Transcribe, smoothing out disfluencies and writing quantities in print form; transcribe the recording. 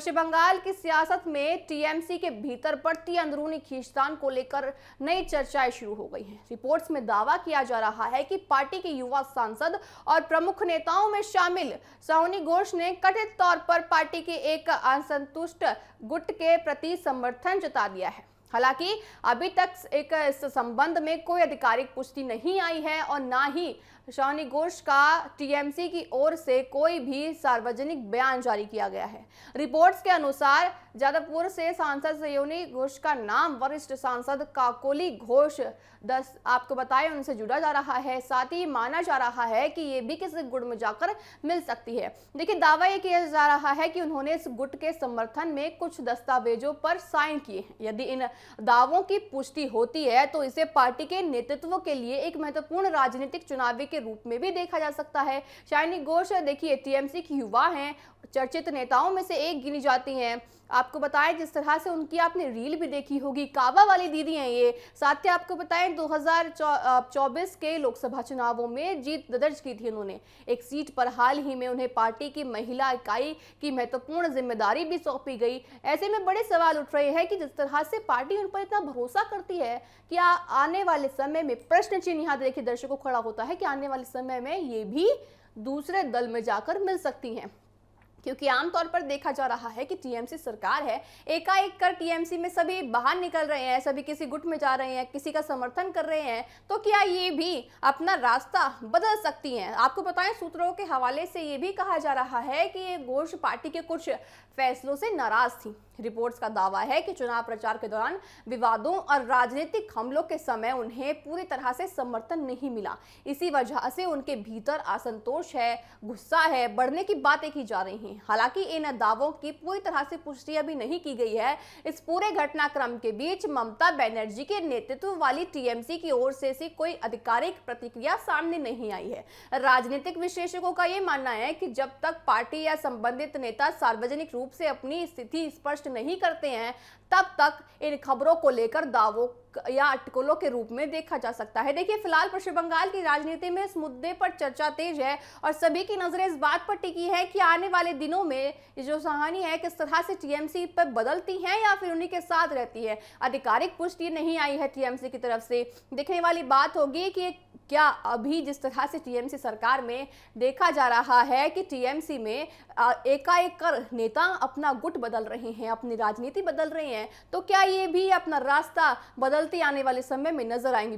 पश्चिम बंगाल की सियासत में टीएमसी के भीतर बढ़ती अंदरूनी खींचतान को लेकर नई चर्चाएं शुरू हो गई हैं। रिपोर्ट्स में दावा किया जा रहा है कि पार्टी के युवा सांसद और प्रमुख नेताओं में शामिल सोनी घोष ने कथित तौर पर पार्टी के एक असंतुष्ट गुट के प्रति समर्थन जता दिया है। हालांकि अभी तक इस संबंध में कोई आधिकारिक पुष्टि नहीं आई है और ना ही सोनी घोष का टीएमसी की ओर से कोई भी सार्वजनिक बयान जारी किया गया है। रिपोर्ट्स के अनुसार जादवपुर से सांसद सोनी घोष का नाम वरिष्ठ सांसद काकोली घोष आपको बताएं उनसे जुड़ा जा रहा है। साथ ही माना जा रहा है कि ये भी किसी गुट में जाकर मिल सकती है। देखिए, दावा ये किया जा रहा है कि उन्होंने इस गुट के समर्थन में कुछ दस्तावेजों पर साइन किए हैं। यदि इन दावों की पुष्टि होती है तो इसे पार्टी के नेतृत्व के लिए एक महत्वपूर्ण राजनीतिक चुनावी के रूप में भी देखा जा सकता है। सोनी घोष देखिए टीएमसी की युवा हैं, चर्चित नेताओं में से एक गिनी जाती हैं। आपको बताएं जिस तरह से उनकी आपने रील भी देखी होगी, काबा वाली दीदी हैं ये। साथ ही आपको बताएं 2024 के लोकसभा चुनावों में जीत दर्ज की थी उन्होंने। एक सीट पर हाल ही में उन्हें पार्टी की महिला इकाई की महत्वपूर्ण जिम्मेदारी भी सौंपी गई। ऐसे में बड़े सवाल उठ रहे हैं कि जिस तरह से पार्टी उन पर इतना भरोसा करती है कि आने वाले समय में प्रश्न चिन्ह यहाँ देखिए दर्शकों खड़ा होता है कि आने वाले समय में ये भी दूसरे दल में जाकर मिल सकती हैं, क्योंकि आमतौर पर देखा जा रहा है कि टीएमसी सरकार है, एकाएक कर टीएमसी में सभी बाहर निकल रहे हैं, सभी किसी गुट में जा रहे हैं, किसी का समर्थन कर रहे हैं, तो क्या ये भी अपना रास्ता बदल सकती हैं? आपको बताएं सूत्रों के हवाले से ये भी कहा जा रहा है कि ये घोष पार्टी के कुछ फैसलों से नाराज थी। रिपोर्ट्स का दावा है कि चुनाव प्रचार के दौरान विवादों और राजनीतिक हमलों के समय उन्हें पूरी तरह से समर्थन नहीं मिला। इसी वजह से उनके भीतर असंतोष है, गुस्सा है, बढ़ने की बातें की जा रही हैं। हालांकि इन दावों की पूरी तरह से पुष्टि अभी नहीं की गई है। इस पूरे घटनाक्रम के बीच ममता बनर्जी के नेतृत्व वाली टीएमसी की ओर से ऐसी कोई आधिकारिक प्रतिक्रिया सामने नहीं आई है। राजनीतिक विशेषज्ञों का यह मानना है कि जब तक पार्टी या संबंधित नेता सार्वजनिक रूप से अपनी स्थिति स्पष्ट नहीं करते हैं, तब तक इन खबरों को लेकर दावों या अटकलों के रूप में देखा जा सकता है। देखिए, फिलहाल पश्चिम बंगाल की राजनीति में इस मुद्दे पर चर्चा तेज है और सभी की नजरें इस बात पर टिकी है कि आने वाले दिनों में ये जो कहानी है किस तरह से टीएमसी पर बदलती है या फिर उन्हीं के साथ रहती है। आधिकारिक पुष्टि नहीं आई है टीएमसी की तरफ से। देखने वाली बात होगी कि क्या अभी जिस तरह से टीएमसी सरकार में देखा जा रहा है कि टीएमसी में एकाएक कर नेता अपना गुट बदल रहे हैं, अपनी राजनीति बदल रहे हैं, तो क्या ये भी अपना रास्ता बदलती आने वाले समय में नजर आएंगी।